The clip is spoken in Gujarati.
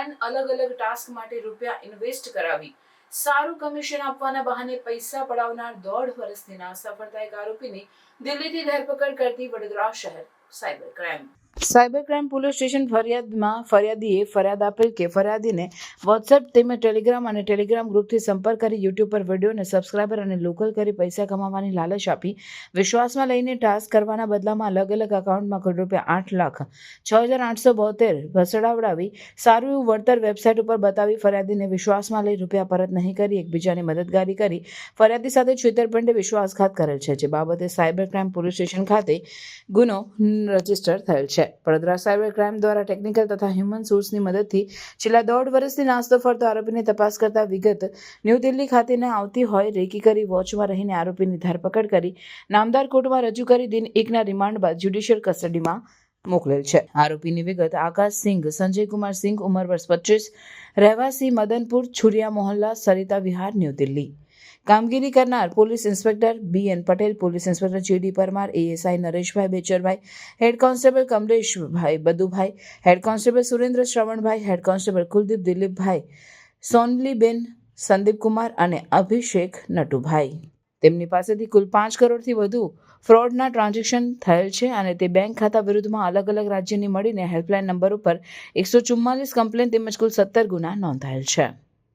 દરમિયાન અલગ અલગ ટાસ્ક માટે રૂપિયા ઇન્વેસ્ટ કરાવી સારું કમિશન આપવાના બહાને પૈસા પડાવનાર 1.5 વર્ષથી નાસ્તા ફરતા એક આરોપીની દિલ્હીથી ધરપકડ કરતી વડોદરા શહેર સાયબર ક્રાઇમ પોલીસ સ્ટેશન ફરિયાદમાં ફરિયાદીએ ફરિયાદ આપેલ કે ફરિયાદીને વોટ્સએપ તેમજ ટેલિગ્રામ અને ટેલિગ્રામ ગ્રુપથી સંપર્ક કરી યુટ્યુબ પર વિડીયોને સબસ્ક્રાઇબર અને લોકલ કરી પૈસા કમાવાની લાલચ આપી વિશ્વાસમાં લઈને ટાસ્ક કરવાના બદલામાં અલગ અલગ એકાઉન્ટમાં કુલ રૂપિયા 8,06,872 ભસડાવડાવી સારું એવું વળતર વેબસાઇટ ઉપર બતાવી ફરિયાદીને વિશ્વાસમાં લઈ રૂપિયા પરત નહીં કરી એકબીજાની મદદગારી કરી ફરિયાદી સાથે છેતરપિંડી વિશ્વાસઘાત કરેલ છે, જે બાબતે સાયબર ક્રાઇમ પોલીસ સ્ટેશન ખાતે ગુનો રજીસ્ટર થયેલ છે. વડોદરા સાયબર ક્રાઇમ દ્વારા ટેકનિકલ તથા હ્યુમન સોર્સની મદદથી છેલ્લા 1.5 વર્ષથી નાસ્તો ફરતો આરોપીની તપાસ કરતા વિગત ન્યૂ દિલ્હી ખાતેને આવતી હોય રેકી કરી વોચમાં રહીને આરોપીની ધરપકડ કરી નામદાર કોર્ટમાં રજૂ કરી દિન 1ના રિમાન્ડ બાદ જ્યુડિશિયલ કસ્ટડીમાં મોકલેલ છે. આરોપીની વિગત આકાશ સિંઘ સંજય કુમાર સિંઘ ઉંમર વર્ષ 25 રહેવાસી મદનપુર છુરિયા મોહલ્લા સરિતા વિહાર ન્યૂ દિલ્હી. કામગીરી કરનાર police inspector BN Patel, police inspector JD Parmar, ASI Nareshbhai બેચરભાઈ, head constable Kamleshbhai Badubhai, head constable Surendra Shravanbhai, head constable Kuldeep Dilipbhai, Sonaliben Sandeepkumar અને અભિષેક નટુભાઈ. તેમની પાસેથી કુલ 5 કરોડથી વધુ ફ્રોડના ટ્રાન્ઝેક્શન થયેલ છે અને તે બેંક ખાતા વિરુદ્ધમાં અલગ અલગ રાજ્યની મળીને હેલ્પલાઇન નંબર ઉપર 144 કમ્પ્લેન તેમજ કુલ 17 ગુના નોંધાયેલ છે.